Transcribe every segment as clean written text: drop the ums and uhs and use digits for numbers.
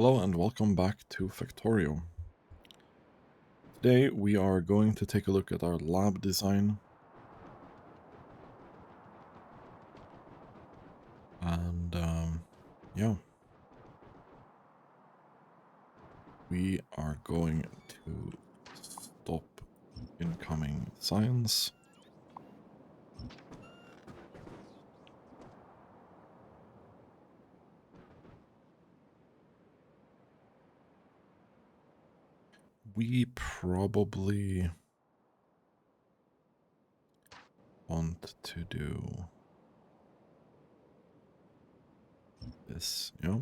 Hello and welcome back to Factorio. Today we are going to take a look at our lab design. And yeah, we are going to stop incoming science. We probably want to do this, yeah.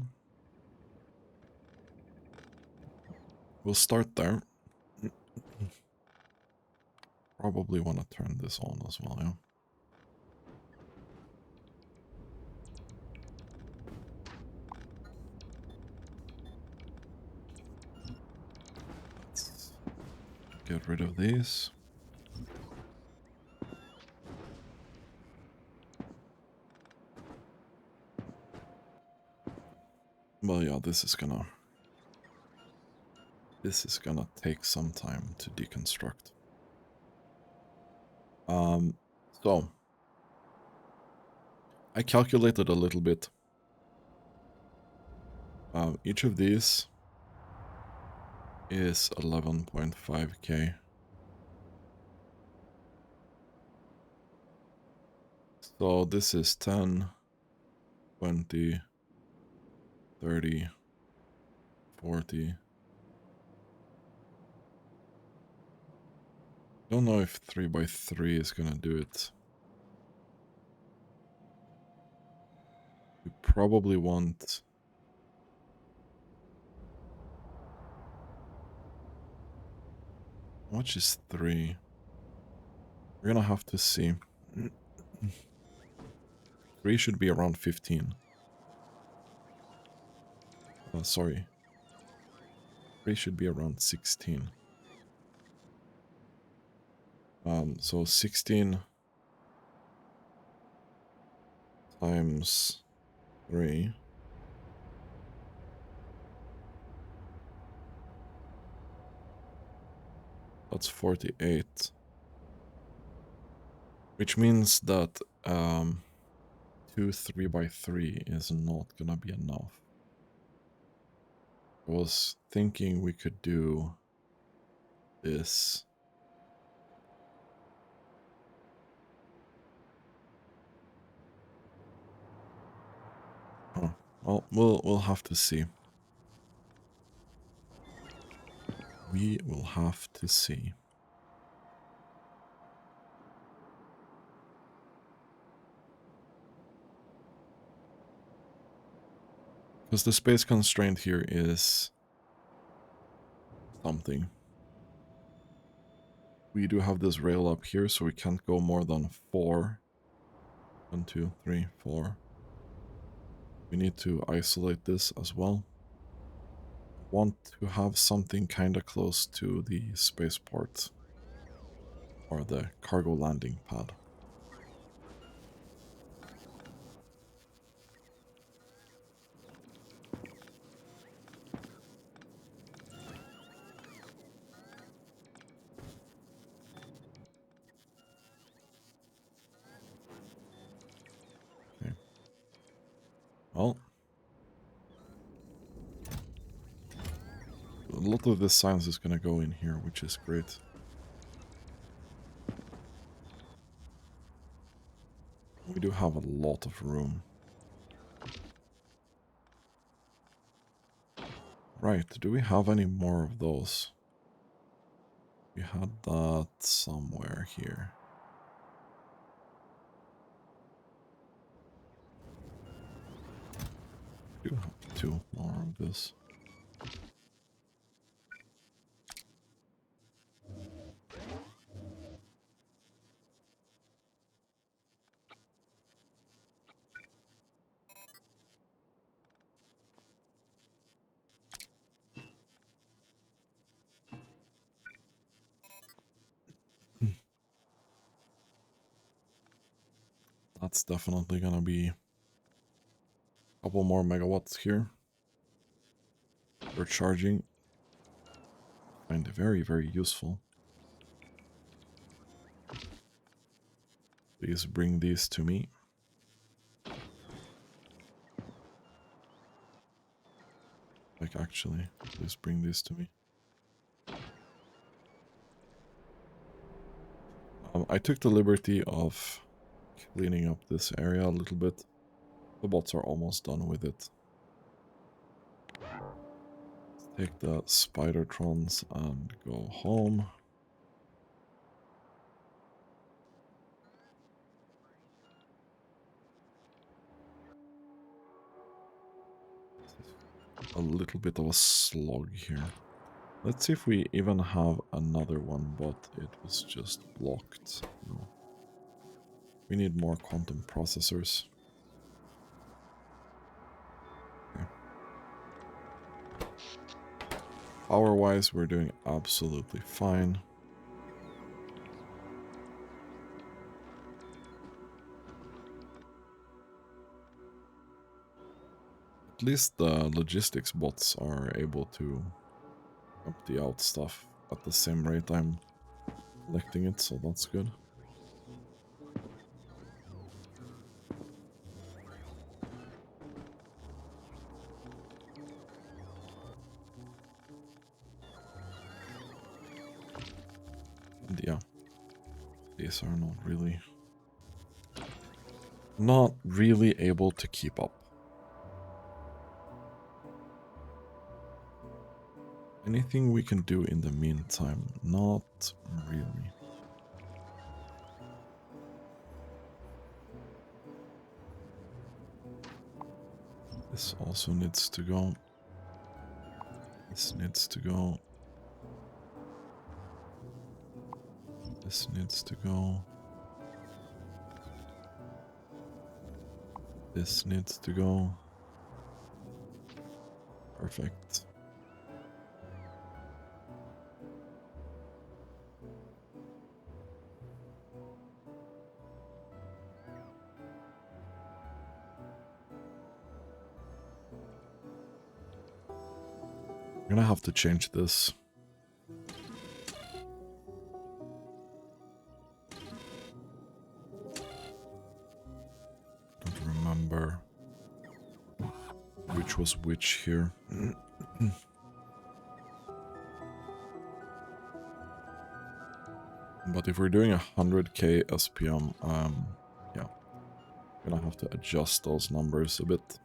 We'll start there. Probably want to turn this on as well, yeah. Let's get rid of these. Well, yeah, this is gonna take some time to deconstruct. So I calculated a little bit. Each of these is 11.5k. So this is 10, 20, 30, 40. Don't know if 3x3 is gonna do it. We probably want... How much is 3? We're gonna have to see. 3 should be around 15. Sorry. 3 should be around 16. So 16 times 3. That's 48. Which means that 2 3x3 is not gonna be enough. I was thinking we could do this. Oh, well, we'll have to see. We will have to see. Because the space constraint here is something. We do have this rail up here, so we can't go more than 4. 1, 2, 3, 4. We need to isolate this as well. Want to have something kind of close to the spaceport or the cargo landing pad. Okay. Well, a lot of this science is going to go in here, which is great. We do have a lot of room. Right, do we have any more of those? We had that somewhere here. We do have 2 more of this. That's definitely gonna be a couple more megawatts here. for charging. I find very, very useful. Please bring these to me. Like, actually, please bring these to me. I took the liberty of cleaning up this area a little bit. The bots are almost done with it. Let's take the Spidertrons and go home. A little bit of a slog here. Let's see if we even have another one, but it was just blocked. No. We need more quantum processors. Okay. Power-wise, we're doing absolutely fine. At least the logistics bots are able to empty out stuff at the same rate I'm collecting it, so that's good. And yeah, these are not really able to keep up. Anything we can do in the meantime? Not really. This also needs to go. This needs to go. This needs to go. This needs to go. Perfect. I'm gonna have to change this. Don't remember which was which here. But if we're doing 100k SPM, yeah, I'm gonna have to adjust those numbers a bit.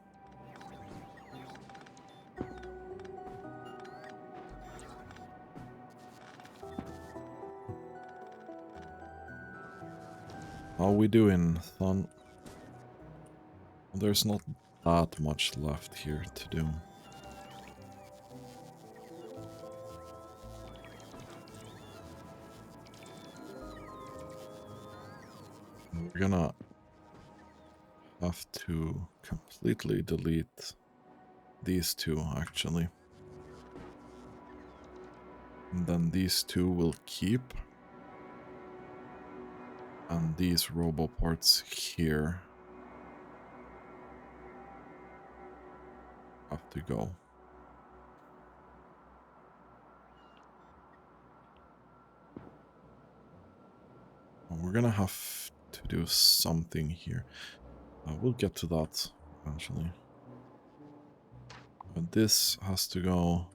How we doing, Thun? There's not that much left here to do. We're gonna have to completely delete these two, actually. And then these two will keep. And these roboports here have to go. We're gonna have to do something here. We'll get to that eventually. But this has to go.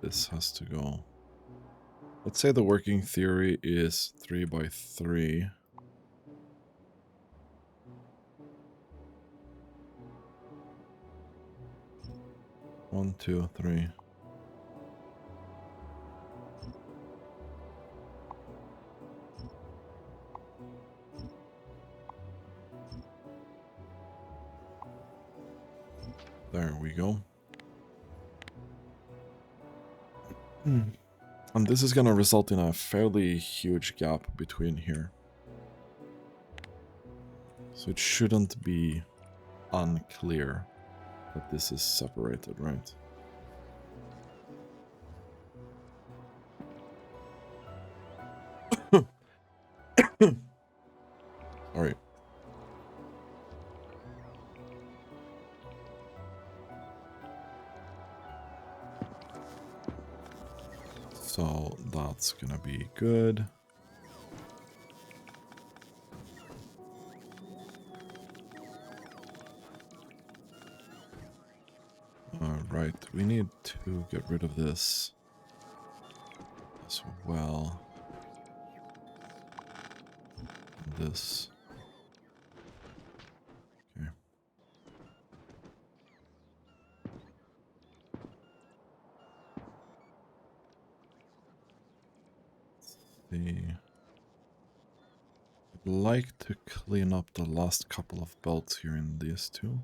This has to go. Let's say the working theory is 3 by 3. One, two, three. There we go. And this is gonna result in a fairly huge gap between here. So it shouldn't be unclear that this is separated, right? Alright. So that's gonna be good. Alright, we need to get rid of this as well. And this. Okay. Let's see. I'd like to clean up the last couple of belts here in these two.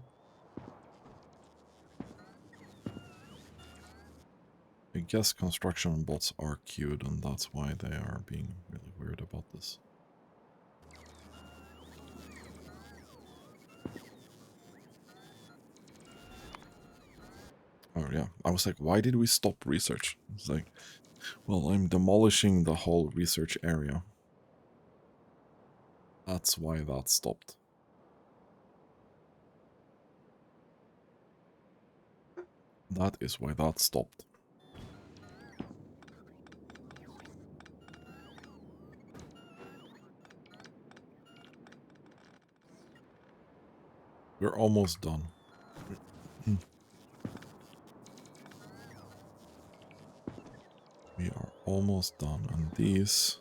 I guess construction bots are queued, and that's why they are being really weird about this. Oh yeah, I was like, why did we stop research? It's like, well, I'm demolishing the whole research area. That's why that stopped. That is why that stopped. We're almost done. We are almost done, and these...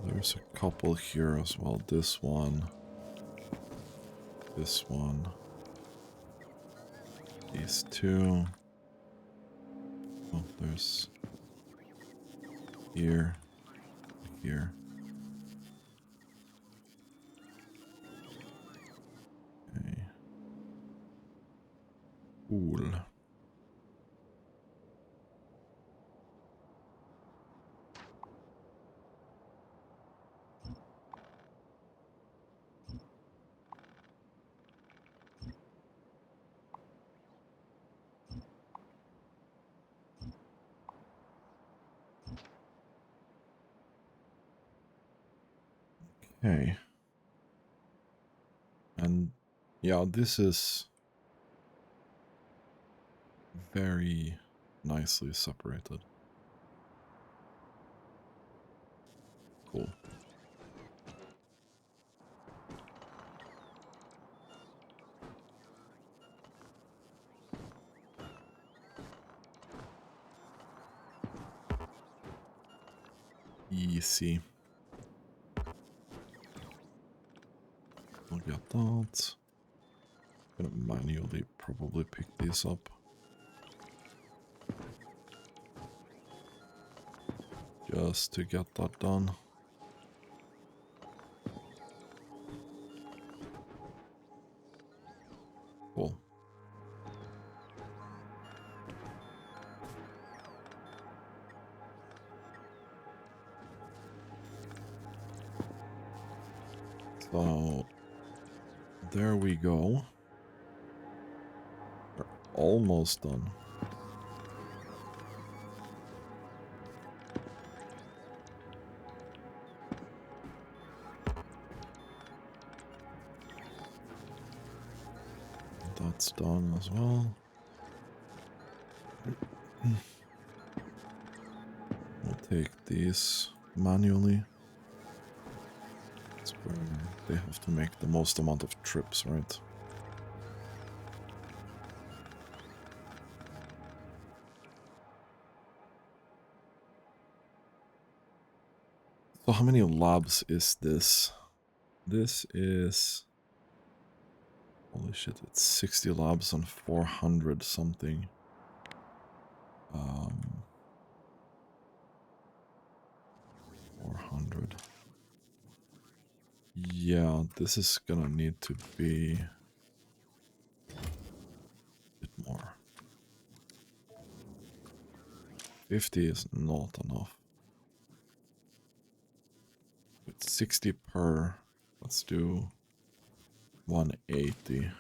There's a couple here as well. This one. This one. These two. Oh, there's... Here. Here. Okay. Cool. Okay. And yeah, this is very nicely separated. Cool. Easy. I'll get that. Gonna manually probably pick these up. Just to get that done. Cool. So, there we go. We're almost done. That's done as well. We'll take these manually. That's where they have to make the most amount of trips, right? So how many labs is this? This is... Holy shit, it's 60 labs and 400 something. 400. Yeah, this is gonna need to be a bit more. 50 is not enough. With 60 per, let's do 180.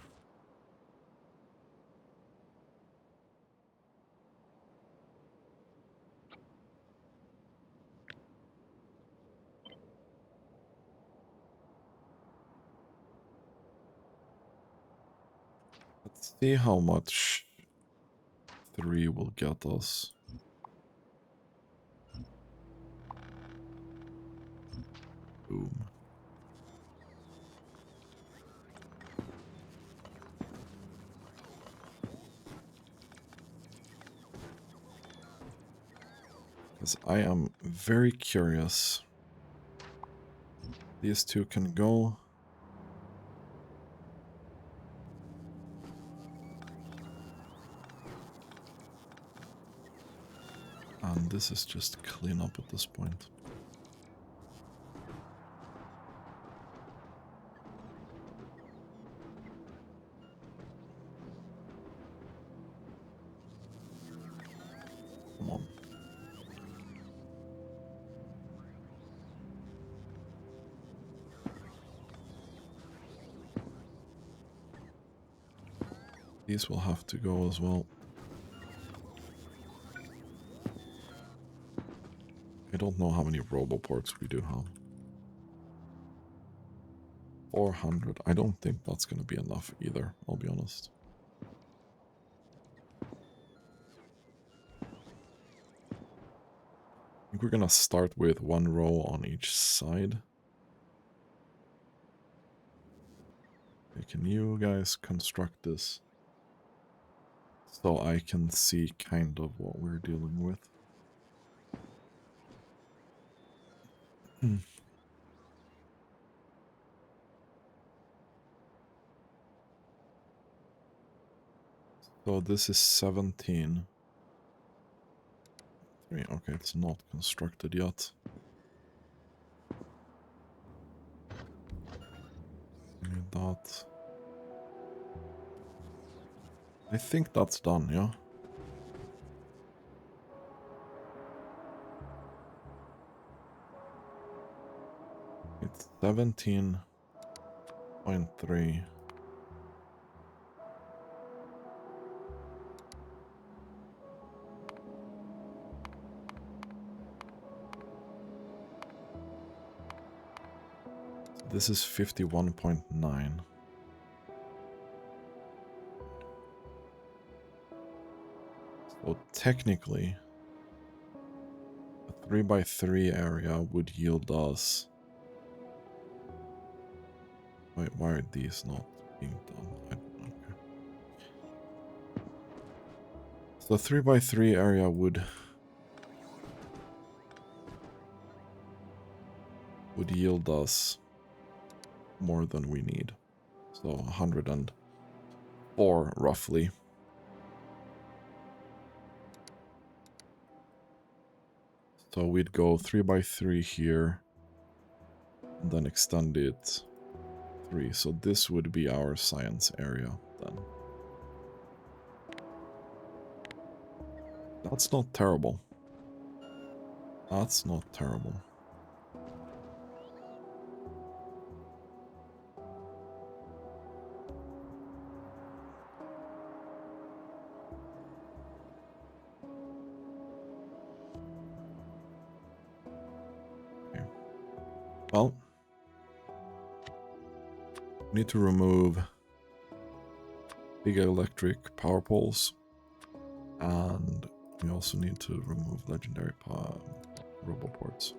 Let's see how much 3 will get us. Boom. Because I am very curious. These two can go. And this is just clean up at this point. Come on. These will have to go as well. I don't know how many roboports we do have. 400. I don't think that's going to be enough either, I'll be honest. I think we're going to start with one row on each side. Okay, can you guys construct this so I can see kind of what we're dealing with? So this is 17. Okay, it's not constructed yet. Need that. I think that's done, yeah? It's 17.3. This is 51.9. So technically, a 3x3 area would yield us... Why are these not being done? Okay. So the 3x3 area would yield us more than we need. So 104 roughly. So we'd go 3x3 here, and then extend it 3. So this would be our science area then. That's not terrible. That's not terrible. Okay. Well, we need to remove big electric power poles, and we also need to remove legendary roboports.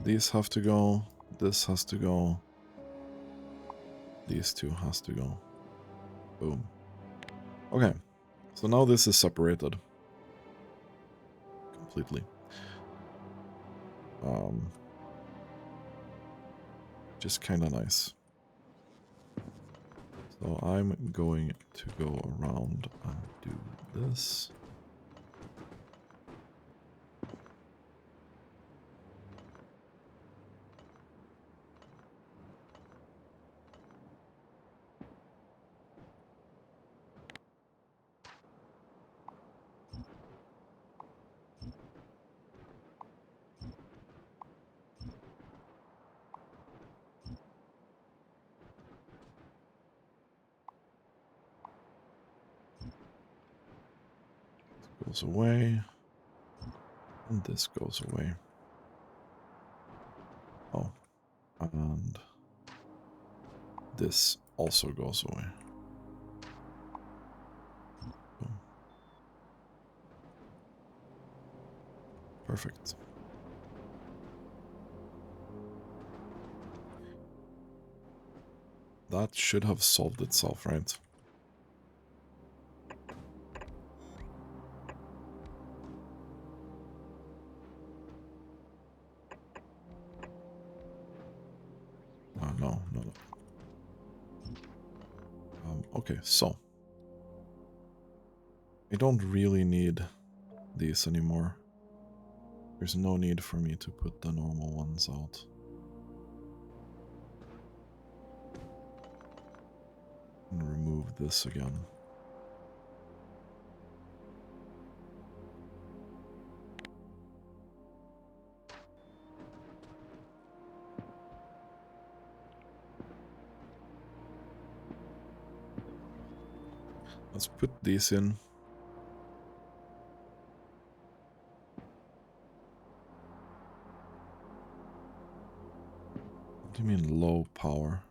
These have to go, this has to go, these two has to go. Boom. Okay, so now this is separated completely. Just kind of nice. So I'm going to go around and do this. Goes away, and this goes away. Oh, and this also goes away. Boom. Perfect. That should have solved itself, right? No. Okay, so I don't really need these anymore. There's no need for me to put the normal ones out. And remove this again. Let's put these in. What do you mean low power?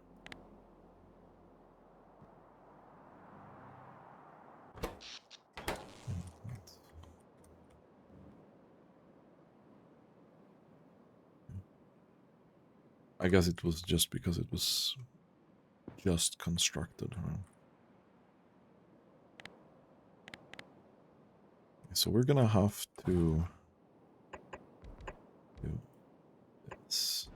I guess it was just because it was just constructed, right? So we're gonna have to do this.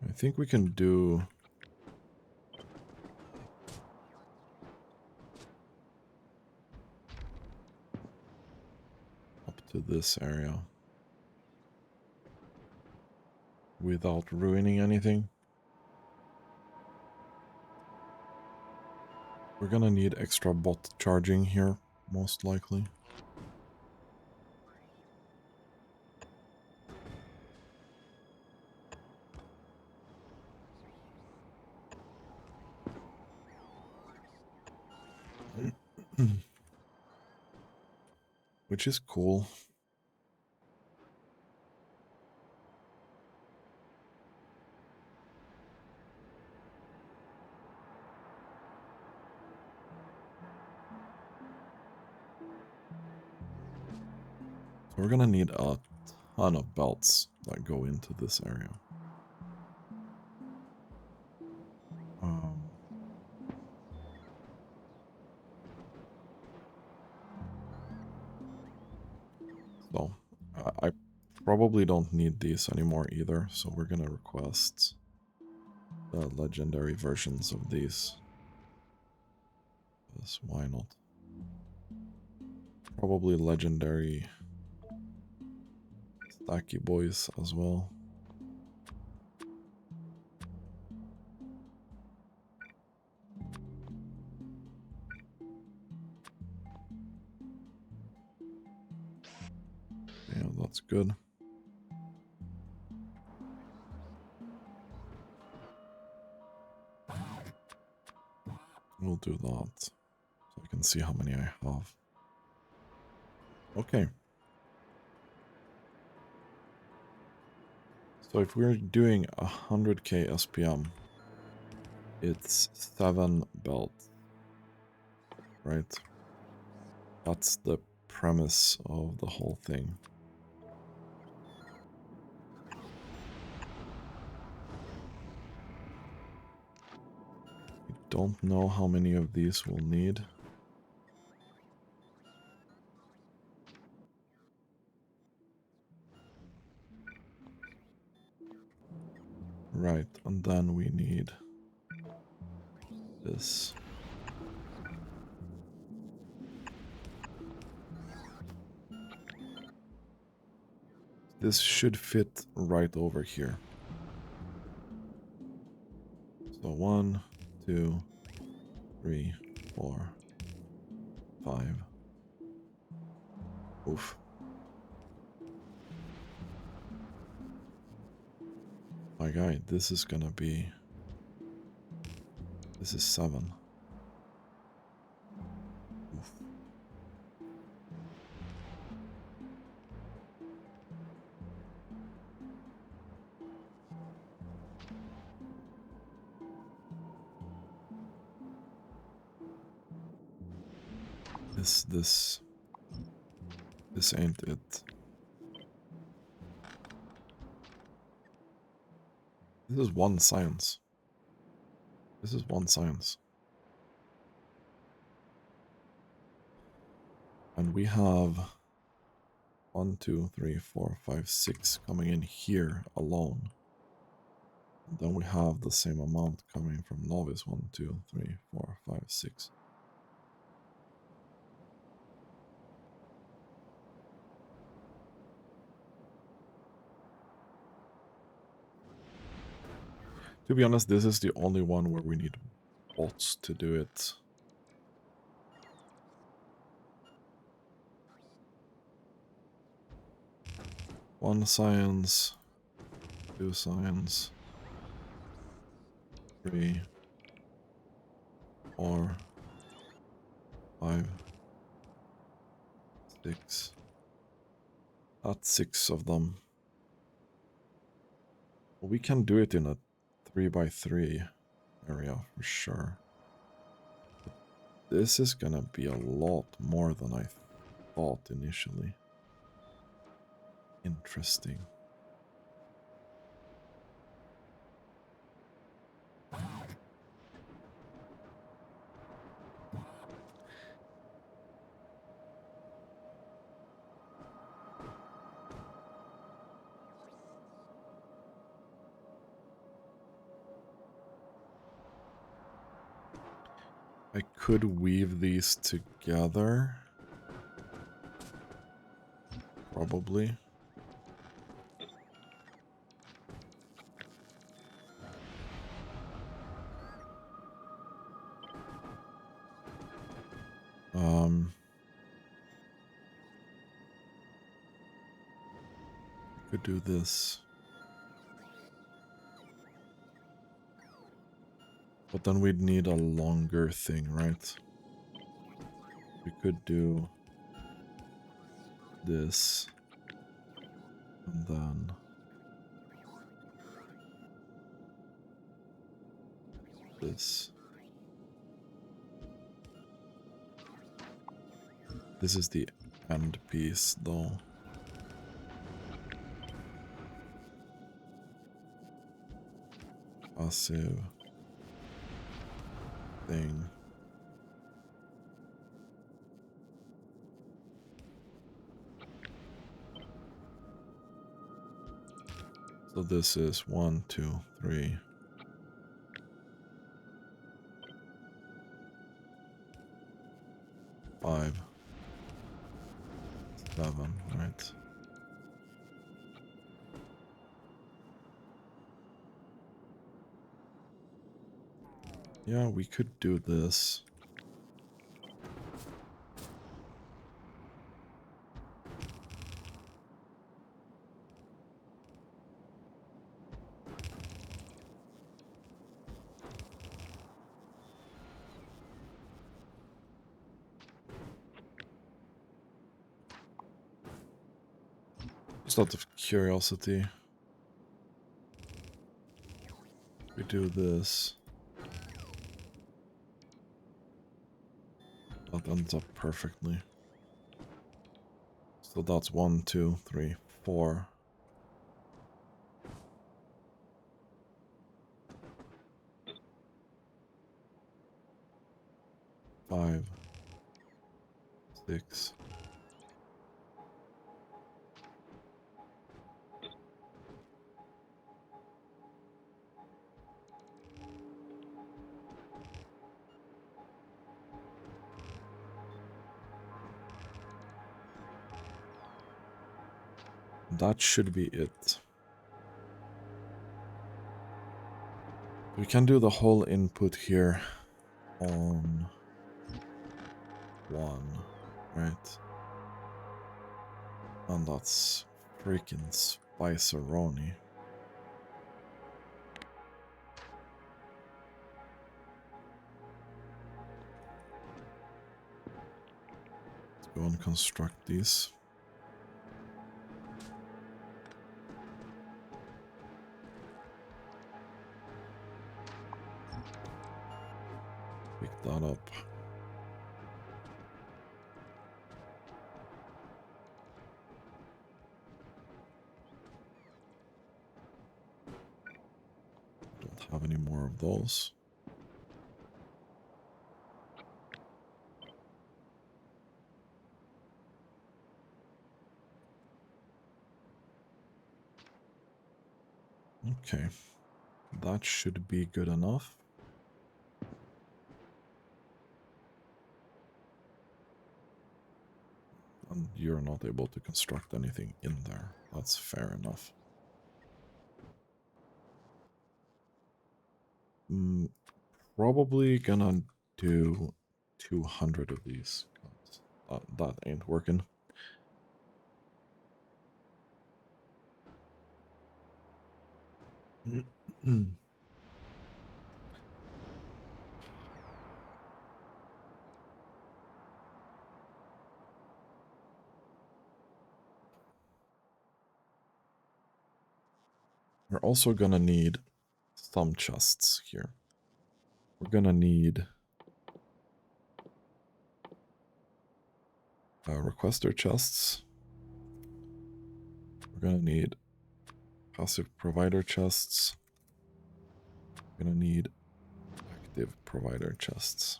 I think we can do up to this area without ruining anything. We're gonna need extra bot charging here, most likely. Which is cool. So we're gonna need a ton of belts that go into this area. So I probably don't need these anymore either, so we're gonna request the legendary versions of these. Yes, why not? Probably legendary stacky boys as well. Yeah, that's good. We'll do that, so I can see how many I have. Okay. So if we're doing 100k SPM, it's 7 belts, right? That's the premise of the whole thing. I don't know how many of these we'll need. Right, and then we need this. This should fit right over here. So 1, 2, 3, 4, 5. Oof. My guy, this is gonna be... This is 7. This ain't it. This is one science. This is one science. And we have 1, 2, 3, 4, 5, 6 coming in here alone. And then we have the same amount coming from novice. 1, 2, 3, 4, 5, 6. To be honest, this is the only one where we need bots to do it. One science, 2 science, 3, 4, 5, 6. That's 6 of them. We can do it in a 3x3 area for sure. But this is gonna be a lot more than I thought initially. Interesting. I could weave these together. Probably. I could do this. But then we'd need a longer thing, right? We could do this. And then this. This is the end piece, though. Passive thing. So this is 1, 2, 3. 5, 7, right? Yeah, we could do this. Just out of curiosity. We do this. That ends up perfectly. So that's 1, 2, 3, 4. 5, 6. That should be it. We can do the whole input here on 1, right? And that's freaking Spiceroni. Let's go and construct these. Pick that up. have any more of those. Okay, that should be good enough. And you're not able to construct anything in there. That's fair enough. Probably gonna do 200 of these. That ain't working. We're also gonna need some chests here. We're gonna need requester chests. We're gonna need passive provider chests. We're gonna need active provider chests.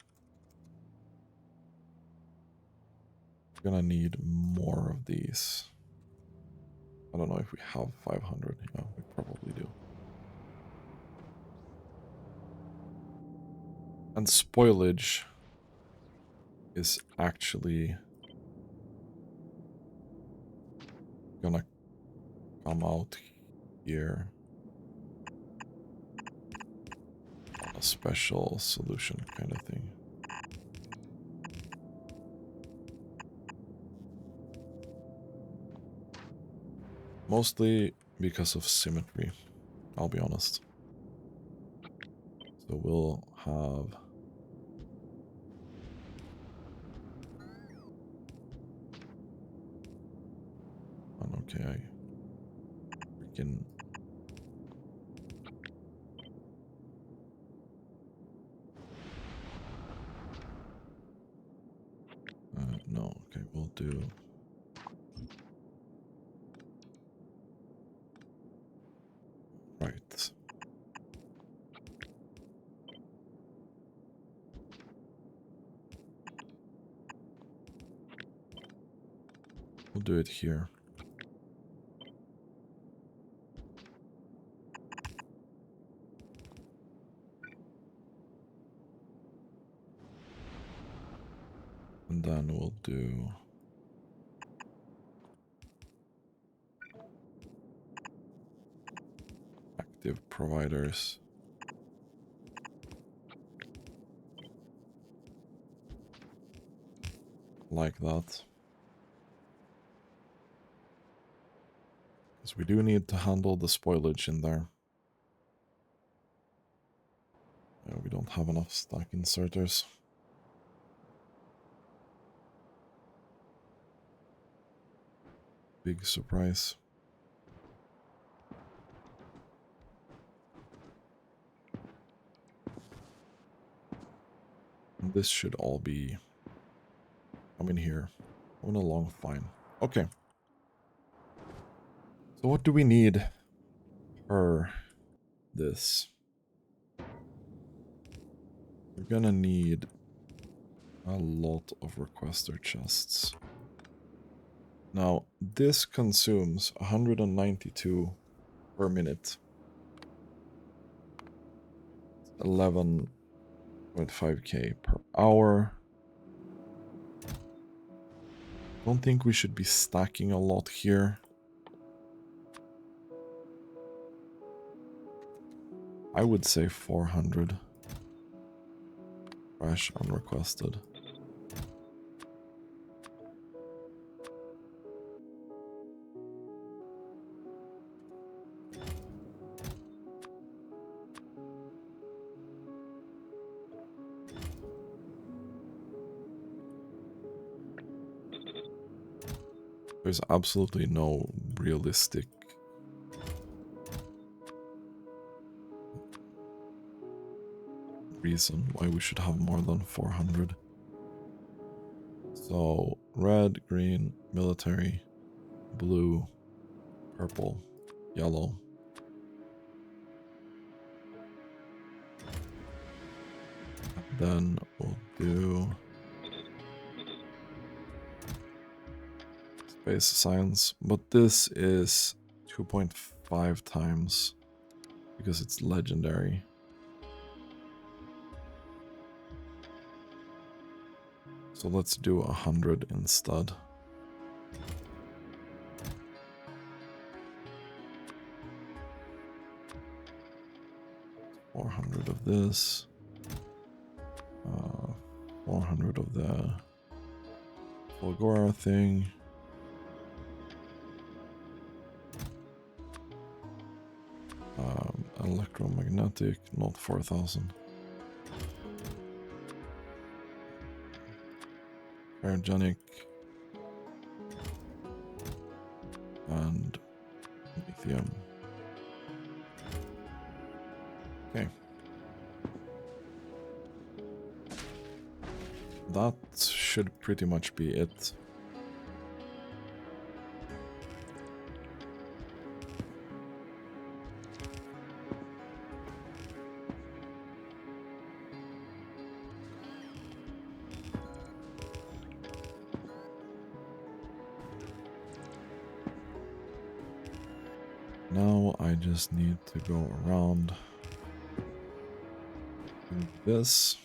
We're gonna need more of these. I don't know if we have 500. Yeah, we probably do. And spoilage is actually gonna come out here on a special solution kind of thing. Mostly because of symmetry, I'll be honest. So we'll have... Okay, I freaking... no, okay, we'll do... Right. We'll do it here. And then we'll do... active providers. Like that. Because we do need to handle the spoilage in there. Yeah, we don't have enough stack inserters. Big surprise. And this should all be... I'm in here. Going along fine. Okay. So what do we need for this? We're gonna need a lot of requester chests. Now, this consumes 192 per minute. 11.5k per hour. Don't think we should be stacking a lot here. I would say 400. Fresh unrequested. There's absolutely no realistic reason why we should have more than 400. So, red, green, military, blue, purple, yellow. then we'll do space science, but this is 2.5 times because it's legendary. So let's do 100 instead. $400 of this. 400 of the Fulgora thing. Electromagnetic, not 4,000. Cryogenic. And lithium. Okay. That should pretty much be it. Now I just need to go around this.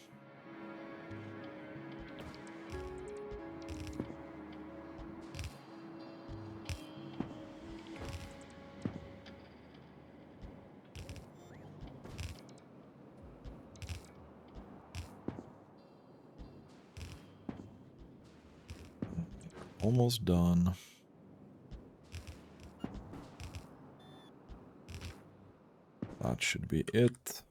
Almost done. That should be it.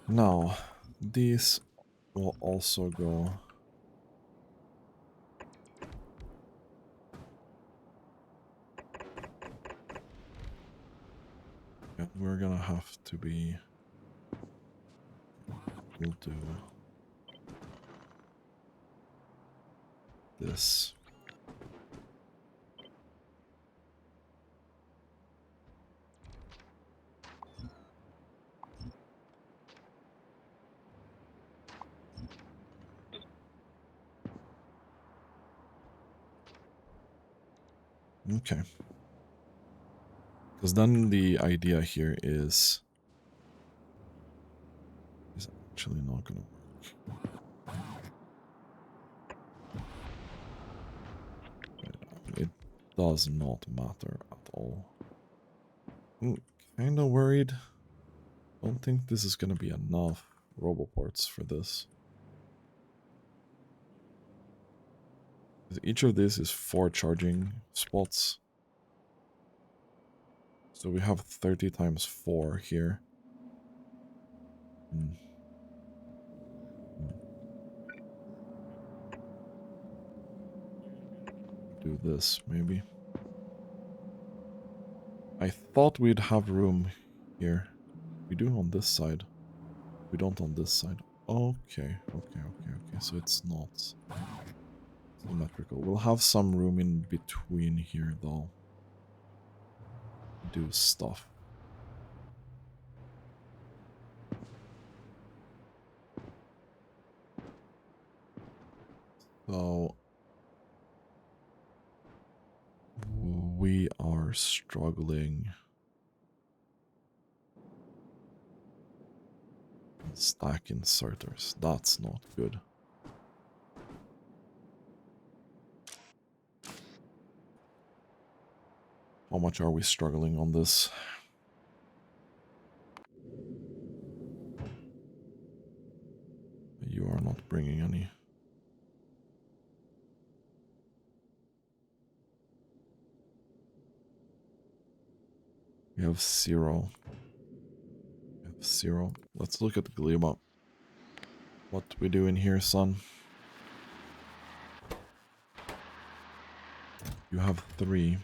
Now, these will also go. Yeah, we're gonna have to be. We'll do this. Okay. Because then the idea here is actually not gonna work. It does not matter at all. I'm kinda worried. Don't think this is gonna be enough roboports for this. Each of these is 4 charging spots. So we have 30 times 4 here. Do this, maybe. I thought we'd have room here. We do on this side. We don't on this side. Okay. So it's not symmetrical. We'll have some room in between here, though. Do stuff. So we are struggling. Stack inserters. That's not good. How much are we struggling on this? You are not bringing any. We have 0. We have 0. Let's look at Gleba. What we do in here, son? You have 3.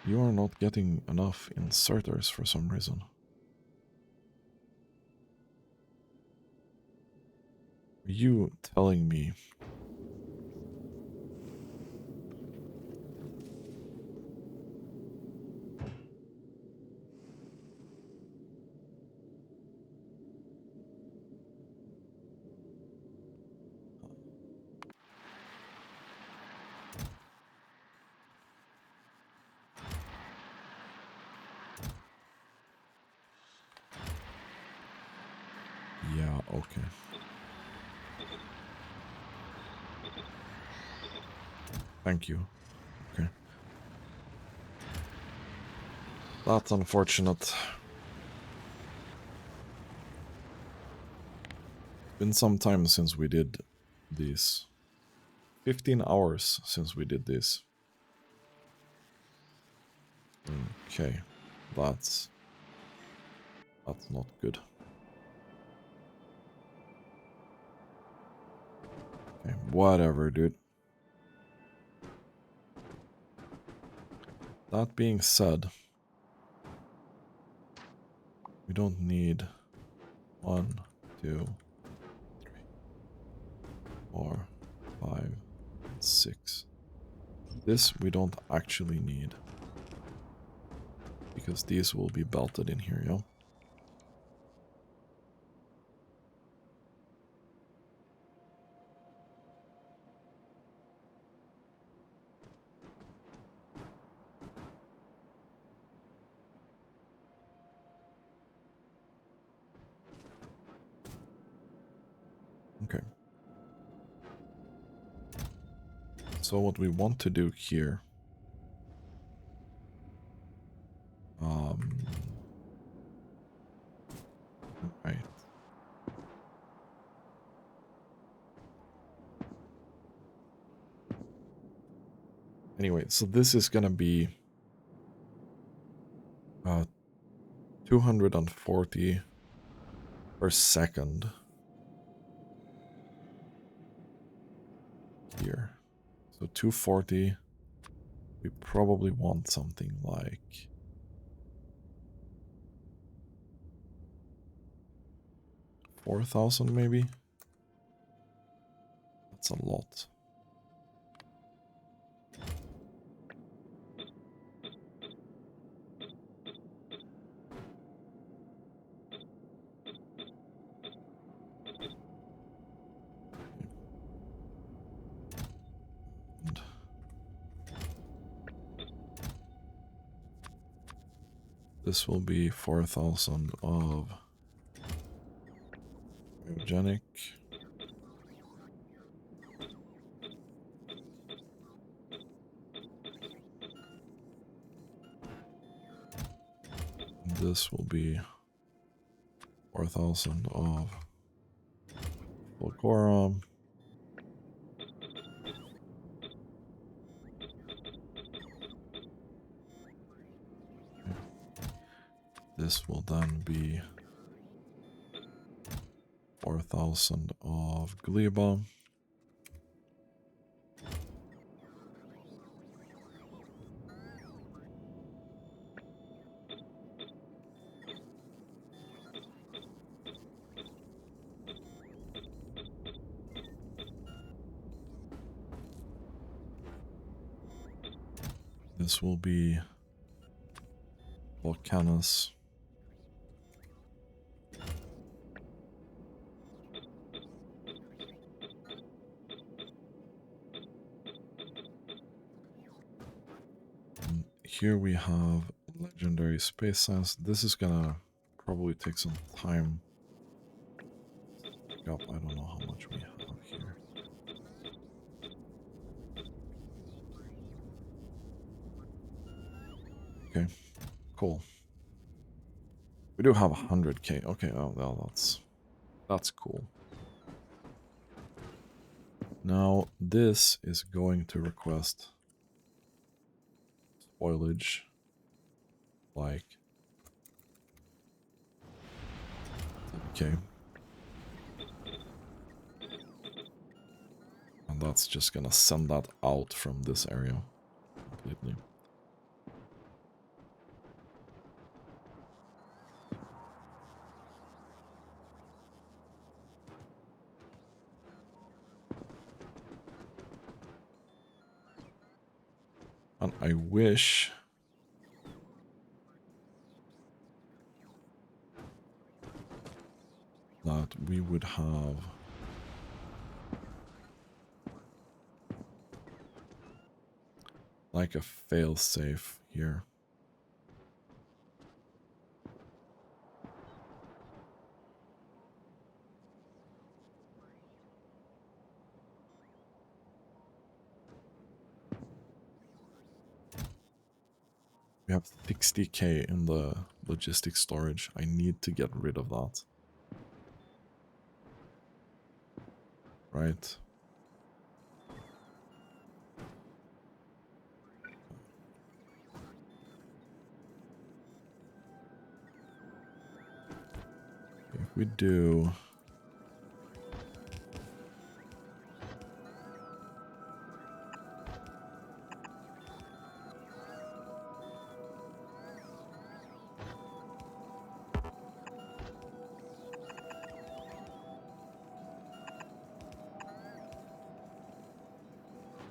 You are not getting enough inserters for some reason. Are you telling me? Yeah, okay. Thank you. Okay. That's unfortunate. Been some time since we did this. 15 hours since we did this. Okay. That's not good. Okay, whatever, dude. That being said, we don't need 1, 2, 3, 4, 5, 6. This we don't actually need. Because these will be belted in here, yo. Okay. So what we want to do here... right. Anyway, so this is gonna be 240 per second here. So 240, we probably want something like 4,000 maybe. That's a lot. And this will be 4,000 of cryogenic. And this will be 4,000 of fulgorum. This will then be 4,000 of gleba. This will be volcanus. And here we have legendary space sense. This is gonna probably take some time. Up, I don't know how much we have here. Okay, cool. We do have 100k. Okay, oh well, that's cool. Now this is going to request spoilage, like okay, and that's just gonna send that out from this area completely. And I wish that we would have like a fail-safe here. We have 60k in the logistic storage. I need to get rid of that. Right. If we do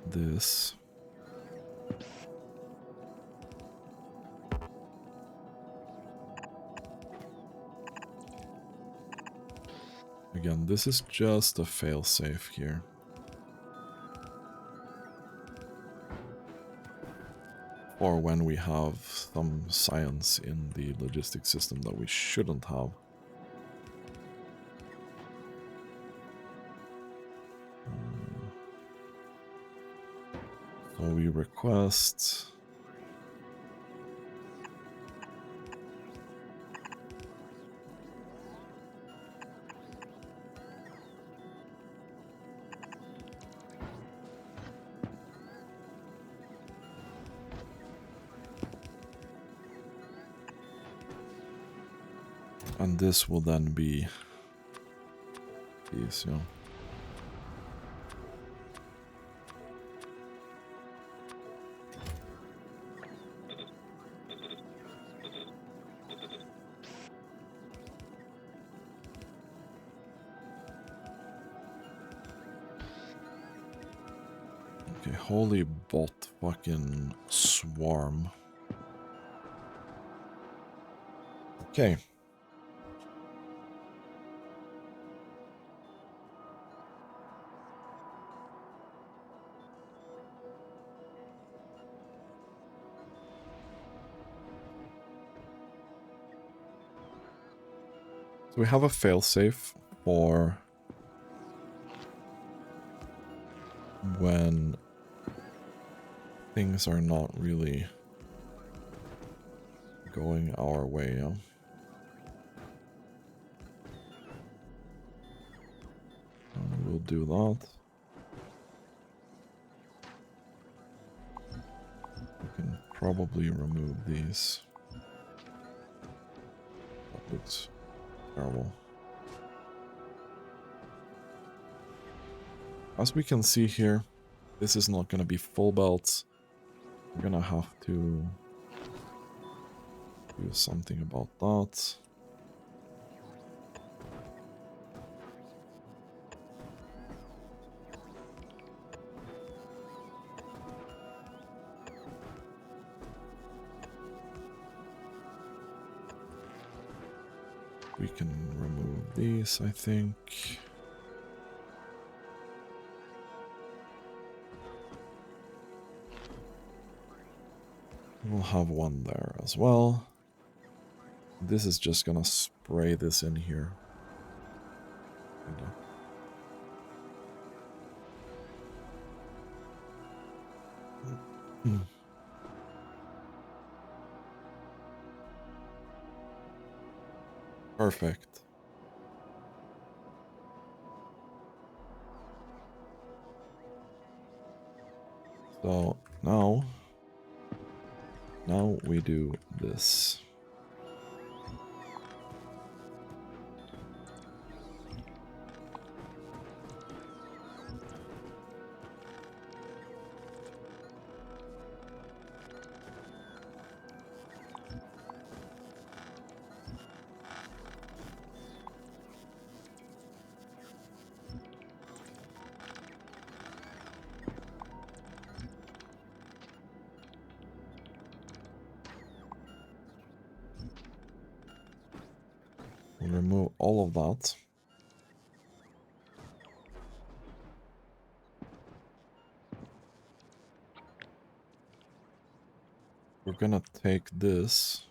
this, again, this is just a fail-safe here. Or when we have some science in the logistic system that we shouldn't have. So we request and this will then be these, yeah. Okay, holy bot fucking swarm. Okay. So we have a failsafe for when things are not really going our way, yeah? And we'll do that. We can probably remove these. That looks terrible. As we can see here, this is not going to be full belts. We're going to have to do something about that. We can remove these, I think. We'll have one there as well. This is just gonna spray this in here. Perfect. So now we do this. We'll remove all of that. We're gonna take this.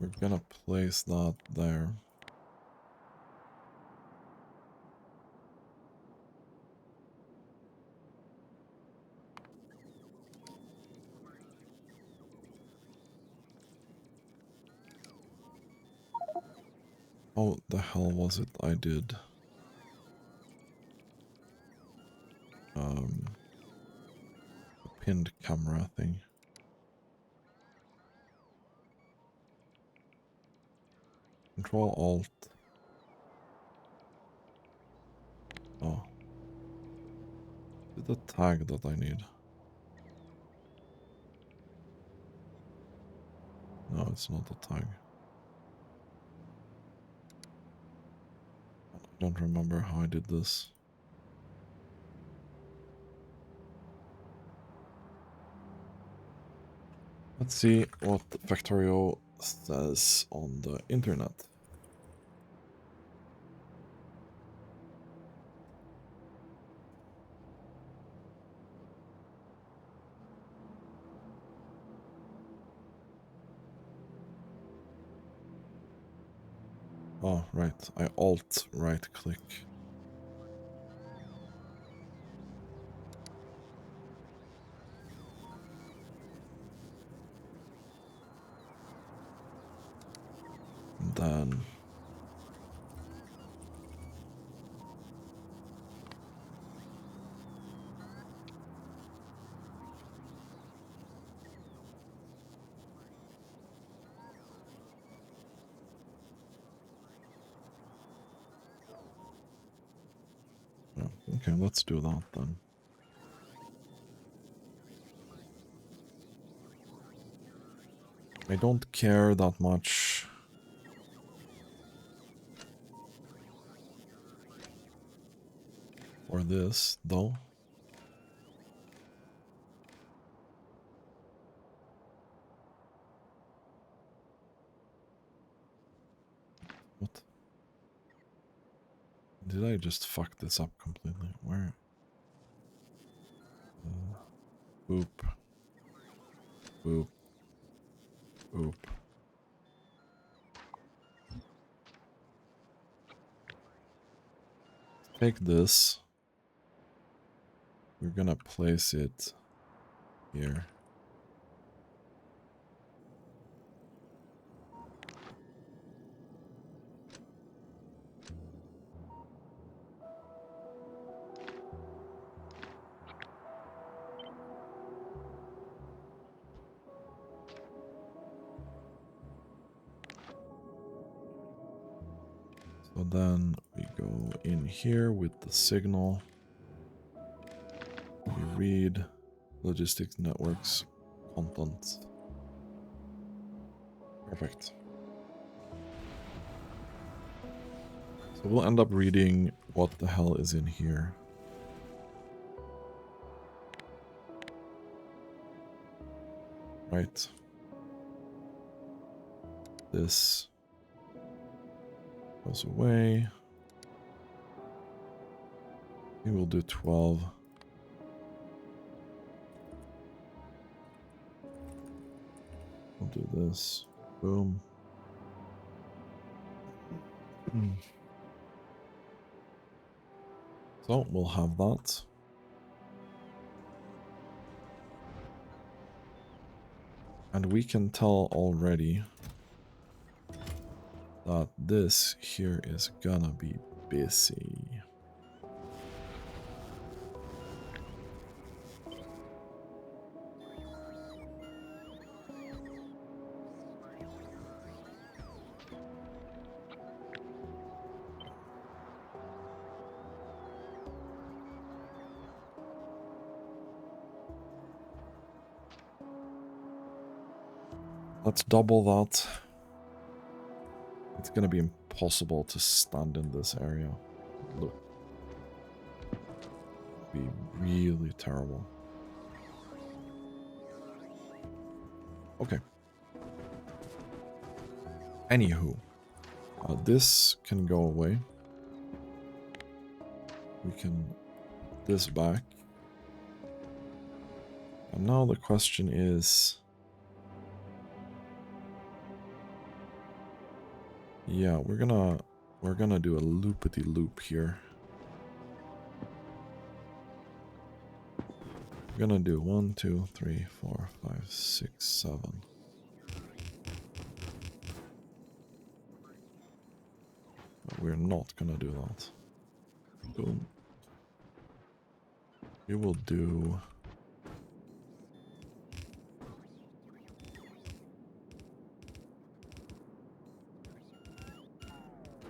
We're gonna place that there. Oh, the hell was it I did? The pinned camera thing. Control Alt. Oh. Is it the tag that I need? No, it's not the tag. I don't remember how I did this. Let's see what Factorio says on the internet. Oh, right. I Alt right click. And then okay, let's do that then. I don't care that much for this, though. What? Did I just fuck this up completely? Where? Boop. Boop. Boop. Take this. We're gonna place it here. So then we go in here with the signal. We read logistics networks content. Perfect. So we'll end up reading what the hell is in here. Right. This goes away. We will do 12. We'll do this. Boom. So we'll have that. And we can tell already that this here is gonna be busy. Let's double that. It's gonna be impossible to stand in this area. Look. Be really terrible. Okay. Anywho, this can go away. We can put this back. And now the question is... Yeah, we're gonna do a loopity-loop here. We're gonna do 1, 2, 3, 4, 5, 6, 7. But we're not gonna do that. Boom. We will do...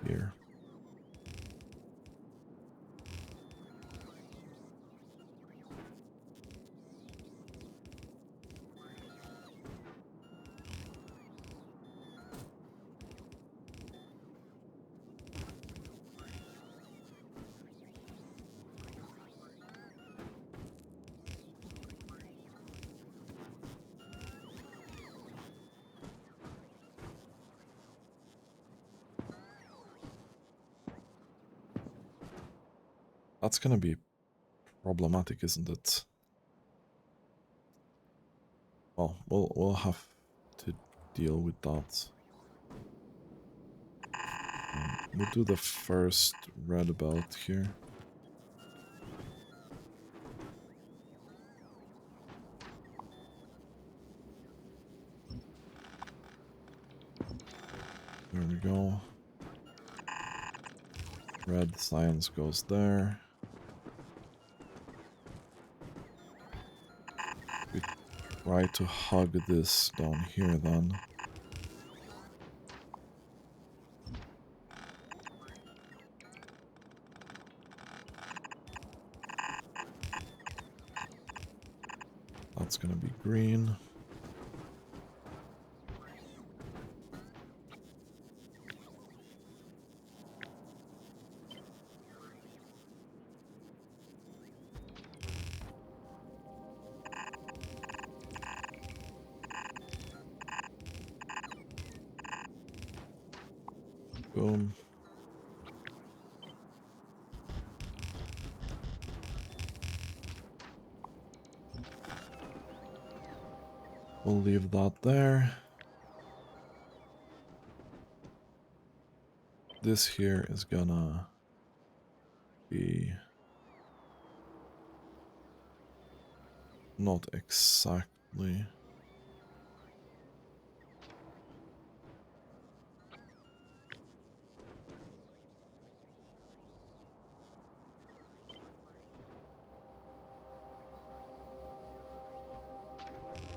here. That's gonna be problematic, isn't it? Well, we'll have to deal with that. We'll do the first red belt here. There we go. Red science goes there. We try to hug this down here then. That's gonna be green. Boom. We'll leave that there. This here is gonna be not exactly.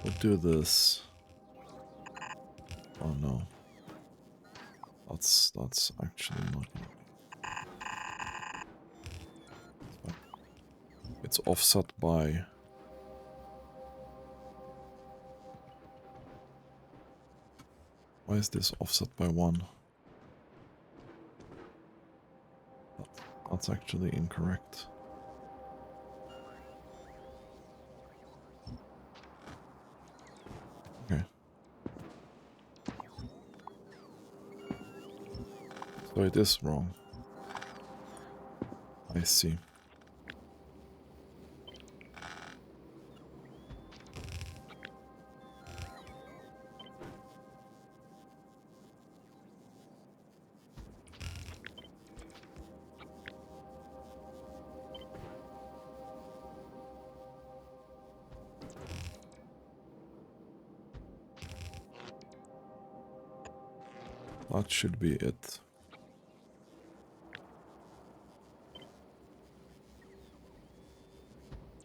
We'll do this. Oh no. That's actually not gonna be. It's offset by... Why is this offset by 1? That's actually incorrect. Okay. So it is wrong. I see. That should be it.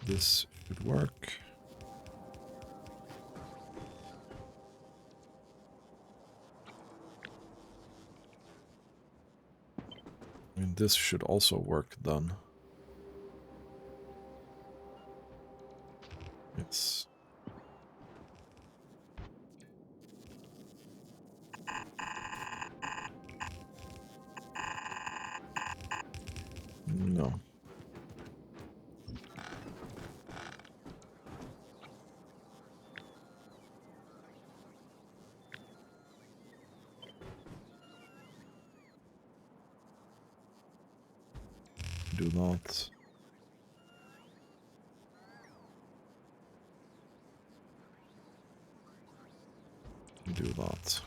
This should work. I mean, this should also work then. Yes. No. do that. Do that.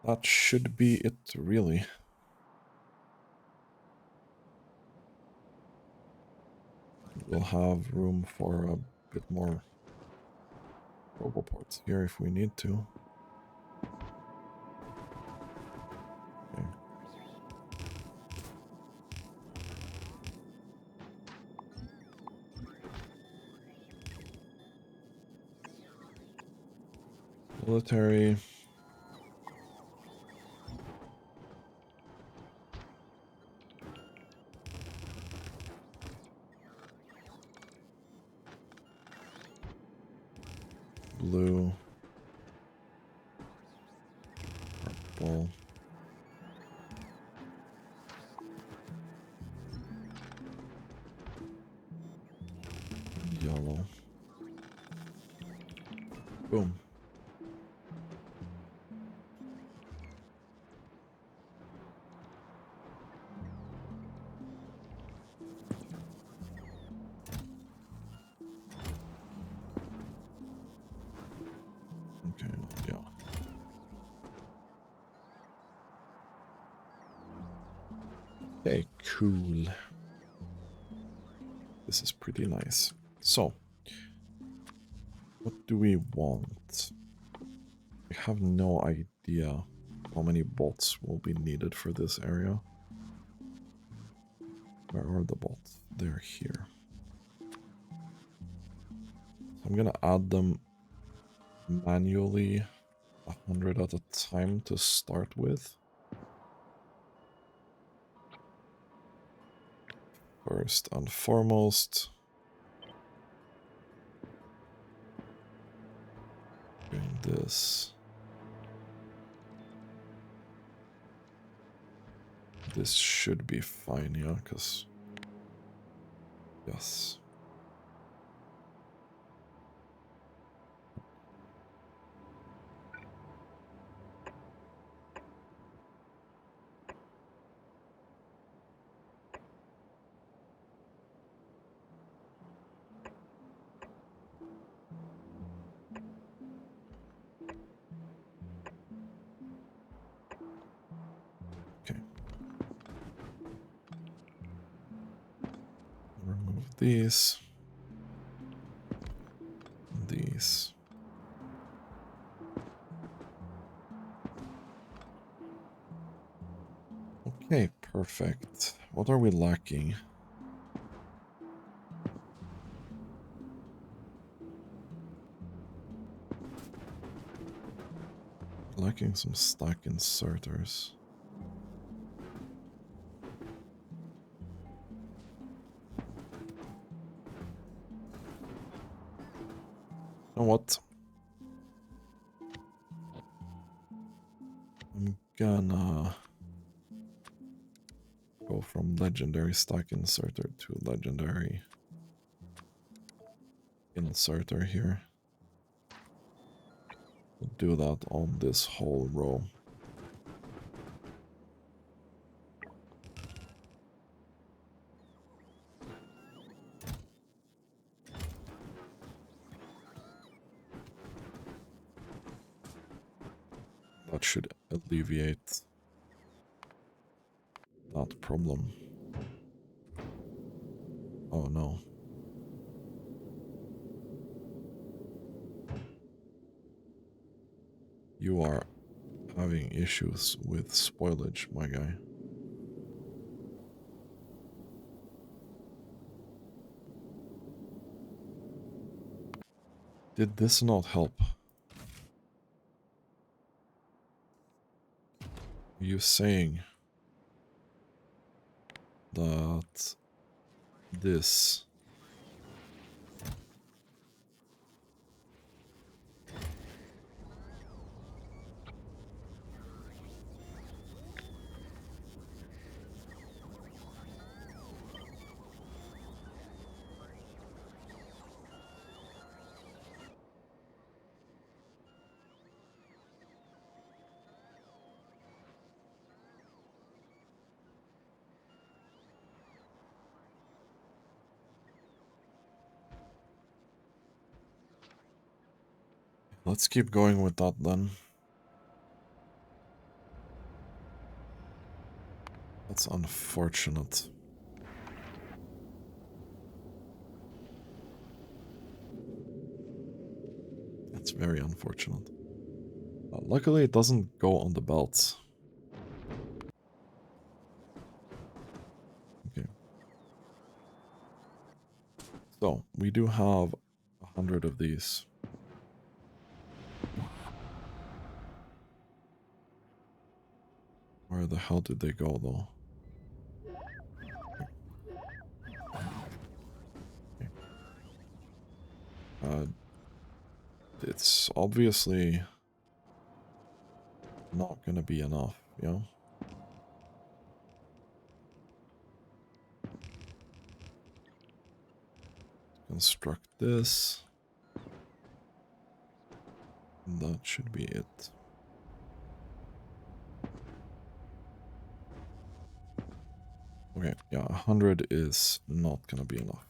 That should be it, really. We'll have room for a bit more roboports here if we need to. Okay. Military. Blue. Purple. Yellow. Boom. Okay, yeah. Okay, cool. This is pretty nice. So, what do we want? We have no idea how many bots will be needed for this area. Where are the bots? They're here. I'm gonna add them manually 100 at a time to start with. First and foremost, doing this. This should be fine, yeah, because yes. Okay. Remove these. These. Okay, perfect. What are we lacking? Lacking some stack inserters. You know what? I'm gonna go from legendary stack inserter to legendary inserter here. We'll do that on this whole row. That should alleviate that problem. Oh no. You are having issues with spoilage, my guy. Did this not help? Are you saying that this Let's keep going with that then. That's unfortunate. That's very unfortunate. Luckily, it doesn't go on the belts. Okay. So, we do have 100 of these. Where the hell did they go, though? Okay. It's obviously not gonna be enough, you know? Construct this. And that should be it. Okay, yeah, 100 is not gonna be enough.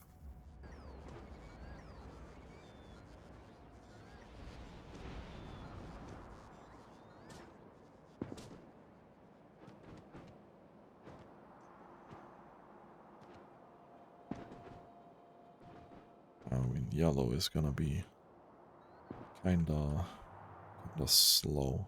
I mean, yellow is gonna be kinda slow.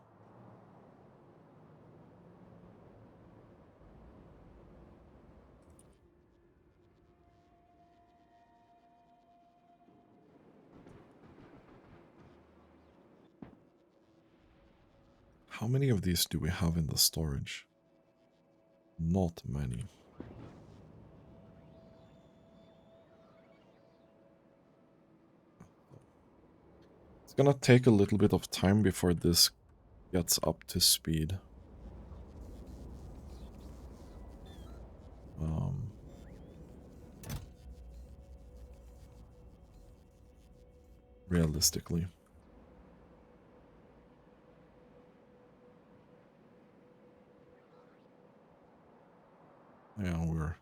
How many of these do we have in the storage? Not many. It's gonna take a little bit of time before this gets up to speed. Realistically. Yeah, we're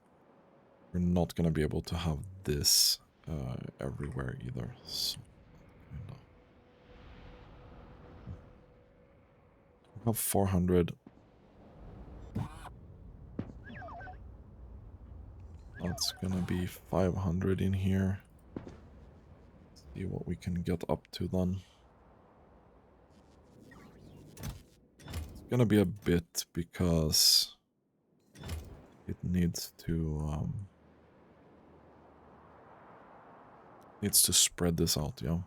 not gonna be able to have this everywhere either. So, kinda. We have 400. That's gonna be 500 in here. See what we can get up to then. It's gonna be a bit because it needs to spread this out, yeah.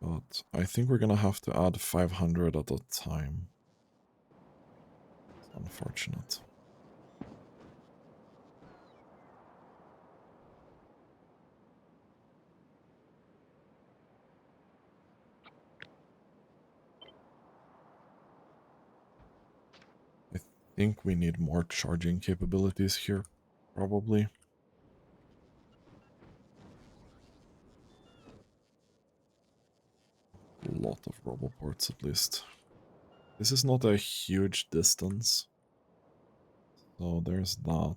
But I think we're gonna have to add 500 at a time. It's unfortunate. I think we need more charging capabilities here, probably. A lot of roboports at least. This is not a huge distance. So there's that.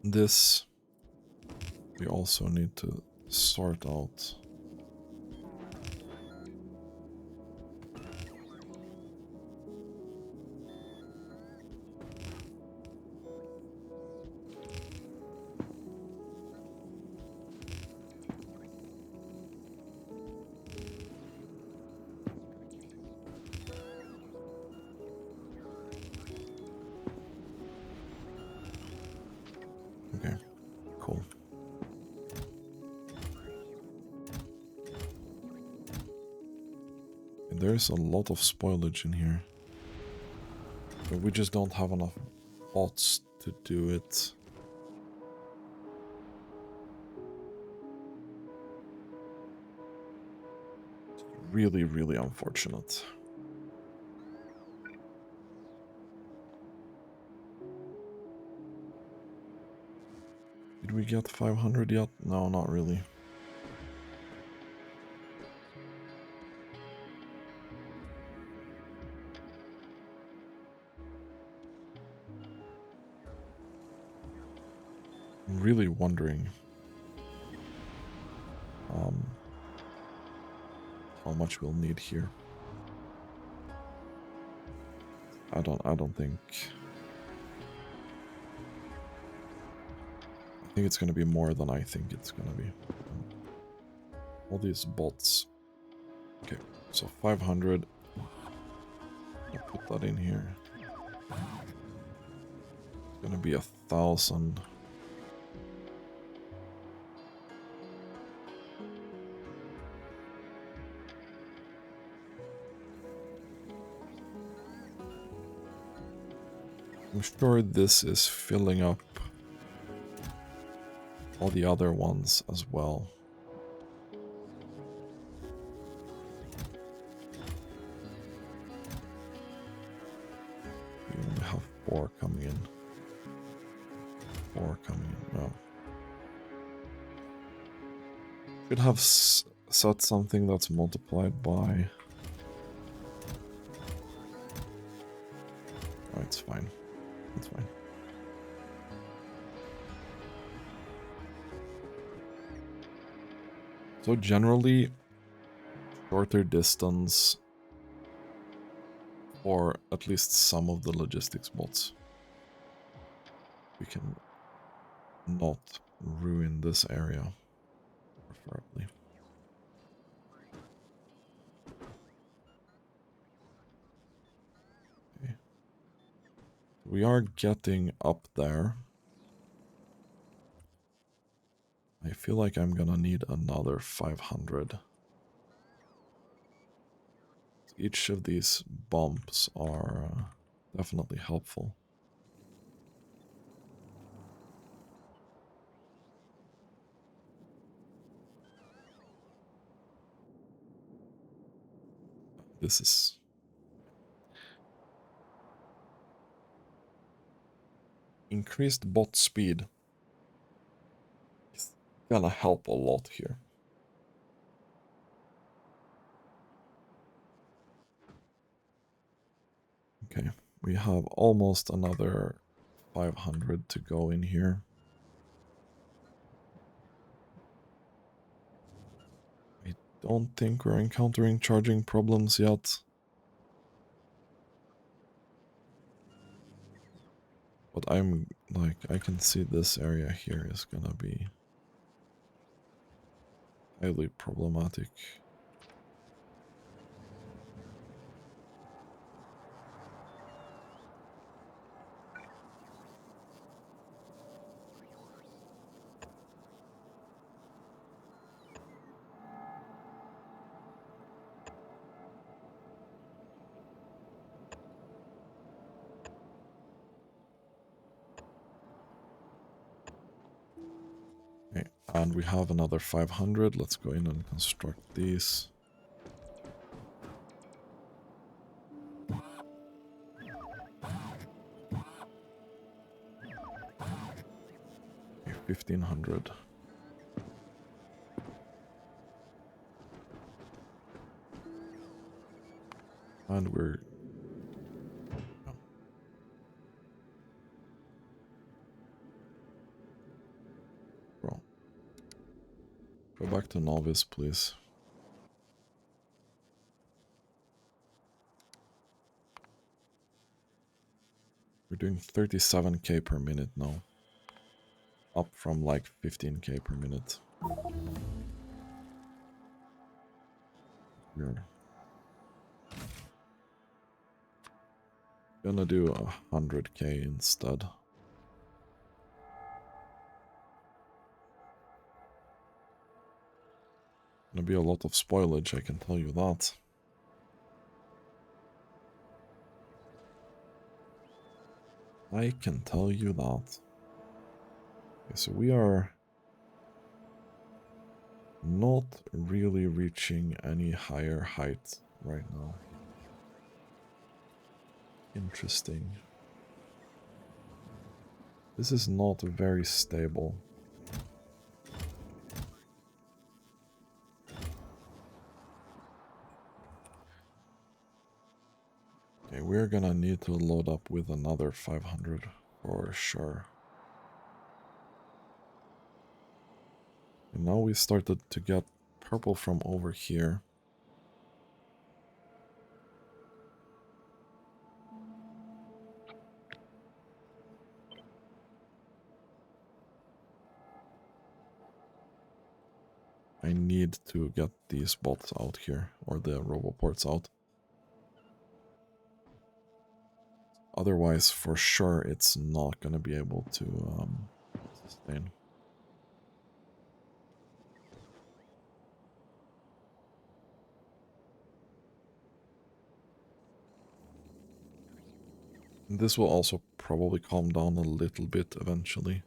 This we also need to sort out. Okay, cool. There's a lot of spoilage in here. But we just don't have enough bots to do it. It's really, really unfortunate. Did we get 500 yet? No, not really. I'm really wondering how much we'll need here. I don't think. I think it's gonna be more than I think it's gonna be. All these bots. Okay, so 500. I'll put that in here. It's gonna be 1,000. I'm sure this is filling up all the other ones as well. We only have 4 coming in. 4 coming in. No. Should have set something that's multiplied by. Oh, it's fine. It's fine. So generally, shorter distance for at least some of the logistics bots. We can not ruin this area, preferably. Okay. We are getting up there. I feel like I'm gonna need another 500. Each of these bumps are definitely helpful. This is... Increased bot speed is gonna help a lot here. Okay, we have almost another 500 to go in here. I don't think we're encountering charging problems yet. But I'm like, I can see this area here is gonna be highly problematic. Okay, and we have another 500. Let's go in and construct these. Okay, 1,500. And we're... Bro. Go back to novice, please. We're doing 37k per minute now. Up from like 15k per minute. We're gonna do 100k instead. Gonna be a lot of spoilage, I can tell you that. I can tell you that. Okay, so we are not really reaching any higher height right now. Interesting. This is not very stable. Okay, we're gonna need to load up with another 500 for sure. And now we started to get purple from over here. I need to get these bots out here, or the roboports out. Otherwise, for sure, it's not going to be able to sustain. And this will also probably calm down a little bit eventually.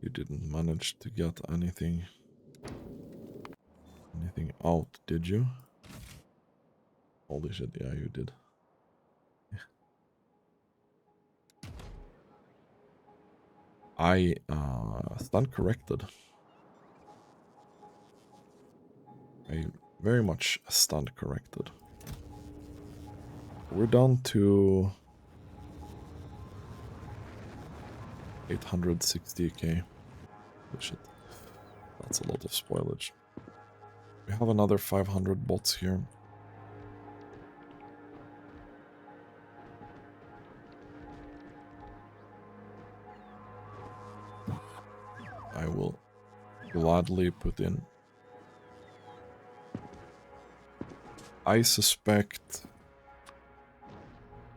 You didn't manage to get anything out, did you? Holy shit, yeah, you did. I stand corrected. I very much stand corrected. We're down to 860k. Oh shit. That's a lot of spoilage. We have another 500 bots here. I will gladly put in. I suspect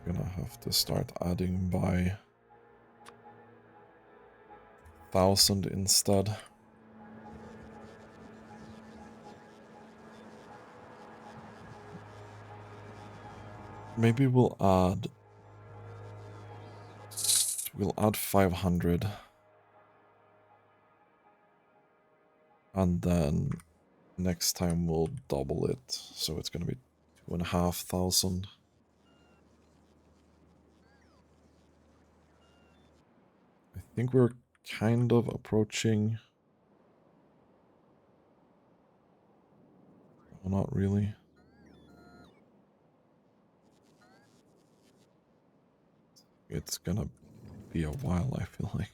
I'm gonna have to start adding by 1,000 instead. Maybe we'll add 500. And then next time we'll double it. So it's gonna be 2,500. I think we're kind of approaching. Well, not really. It's gonna be a while, I feel like.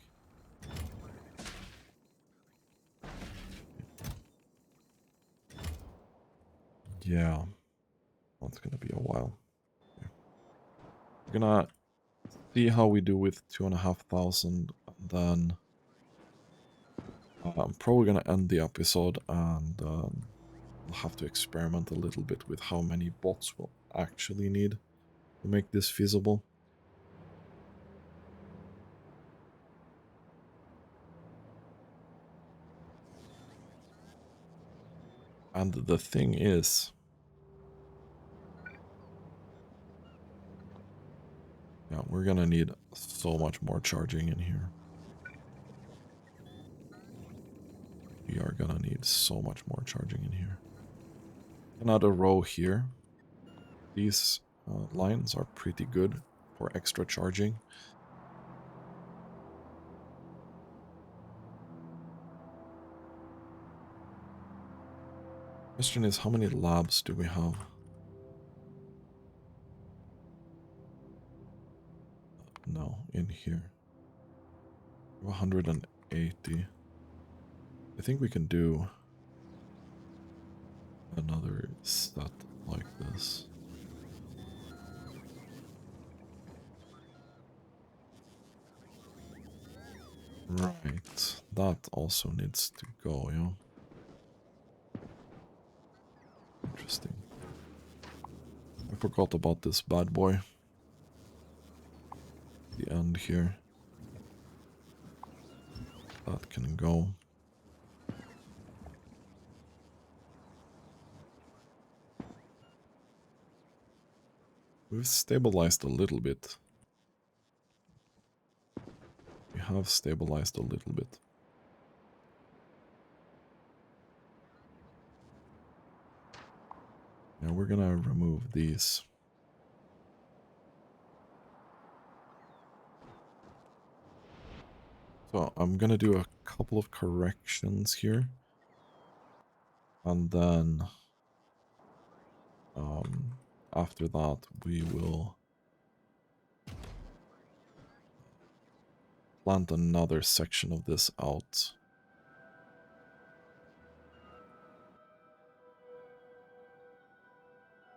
Yeah, that's gonna be a while. Okay. We're gonna see how we do with 2,500, and then I'm probably gonna end the episode, and I'll have to experiment a little bit with how many bots we'll actually need to make this feasible. And the thing is, yeah, we're gonna need so much more charging in here. We are gonna need so much more charging in here. Another row here. These lines are pretty good for extra charging. Question is, how many labs do we have? No, in here. 180. I think we can do another set like this. Right, that also needs to go, yeah. Interesting. I forgot about this bad boy. The end here. That can go. We've stabilized a little bit. We have stabilized a little bit. Now we're gonna remove these. So I'm gonna do a couple of corrections here. And then after that we will plant another section of this out.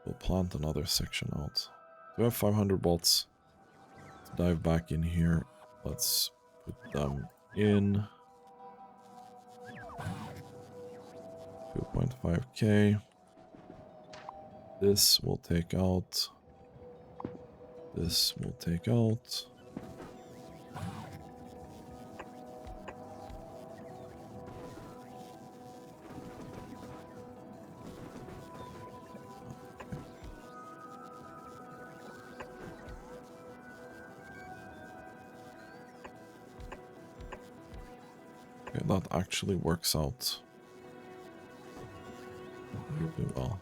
We'll plant another section out. So we have 500 bolts. Let's dive back in here. Let's put them in. 2.5k. This we'll take out. This we'll take out. Okay, that actually works out really well.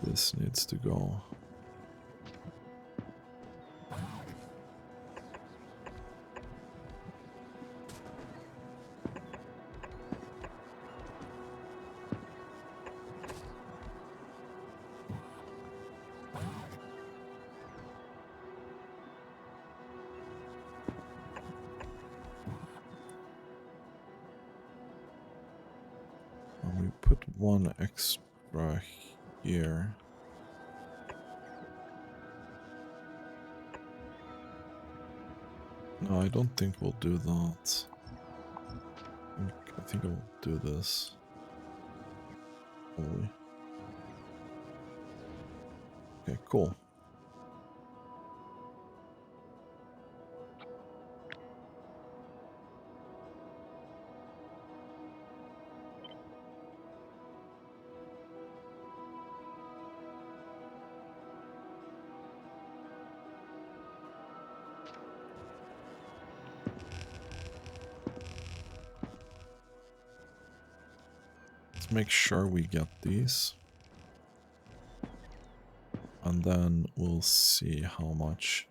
This needs to go. And we put one extra here. No, I don't think we'll do that. I think I'll do this. Probably. Okay, cool. Let's make sure we get these. And then we'll see how much.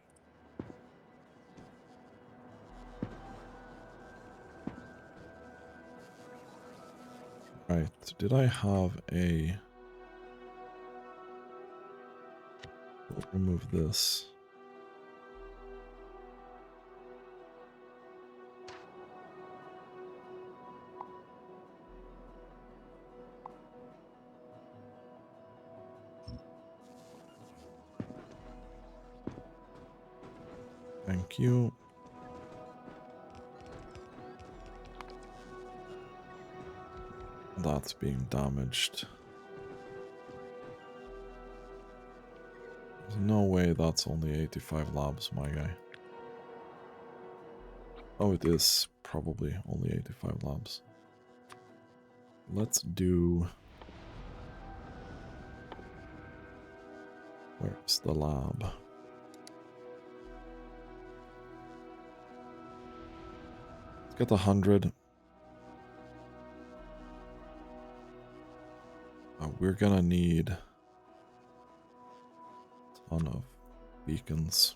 Right, did I have a... We'll remove this. Thank you. That's being damaged. There's no way that's only 85 labs, my guy. Oh, it is probably only 85 labs. Let's do... Where's the lab? Let's get 100. We're gonna need a ton of beacons.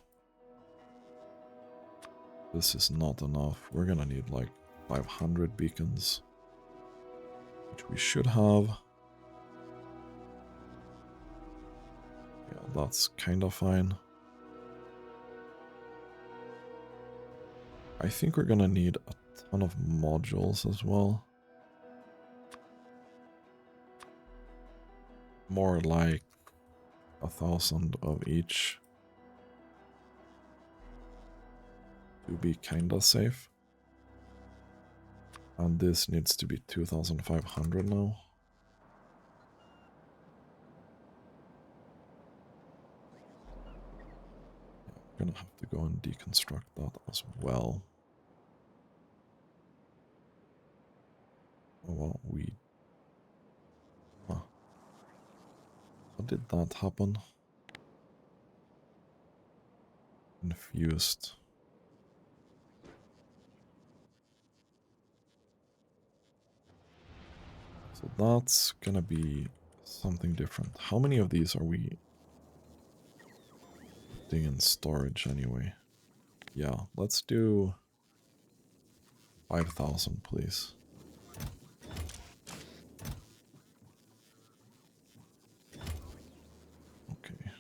This is not enough. We're gonna need like 500 beacons, which we should have. Yeah, that's kind of fine. I think we're gonna need a ton of modules as well. More like 1,000 of each to be kinda safe. And this needs to be 2,500 now. I'm gonna have to go and deconstruct that as well. Oh, well, huh. How did that happen? Confused. So that's gonna be something different. How many of these are we putting in storage anyway? Yeah, let's do 5,000, please. Okay.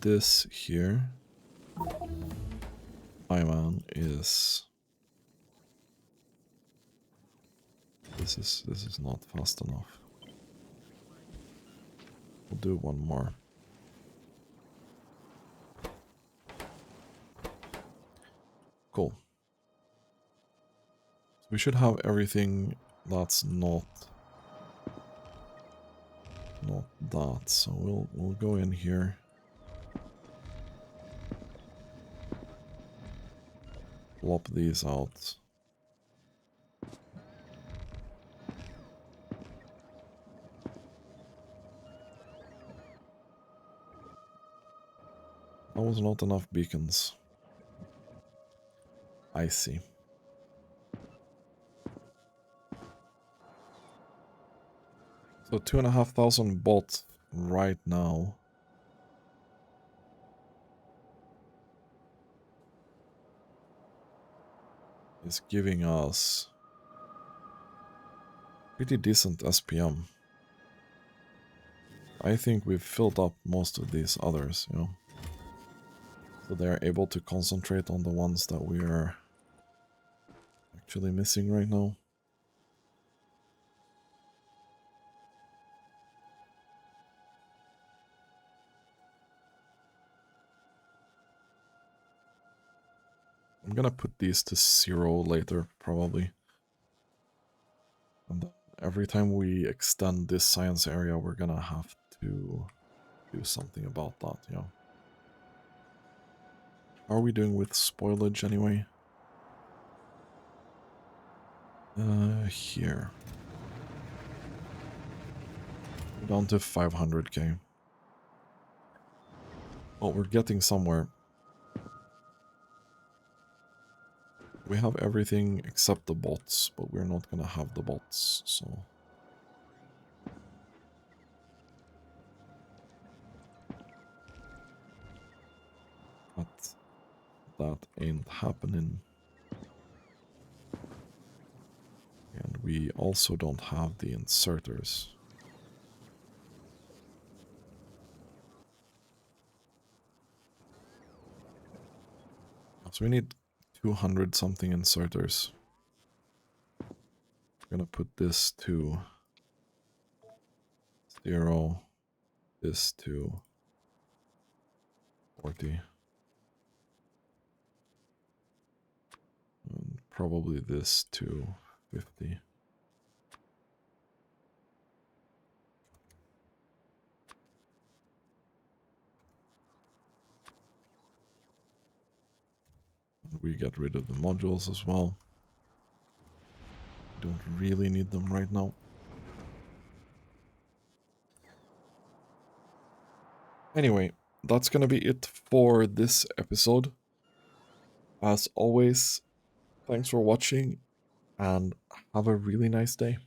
This here, my man, is... This is not fast enough. We'll do one more. Cool. So we should have everything that's not that. So we'll go in here. Plop these out. That was not enough beacons. I see. So 2,500 bots right now. Is giving us pretty decent SPM. I think we've filled up most of these others, you know. So they're able to concentrate on the ones that we are actually missing right now. I'm gonna put these to 0 later, probably. And then every time we extend this science area, we're gonna have to do something about that, you know. How are we doing with spoilage anyway? Here. We're down to 500k. Well, we're getting somewhere. We have everything except the bots, but we're not gonna have the bots, so... That ain't happening. And we also don't have the inserters. So we need 200 something inserters. I'm gonna put this to 0, this to 40. And probably this to 50. We get rid of the modules as well. Don't really need them right now. Anyway, that's gonna be it for this episode. As always, thanks for watching and have a really nice day.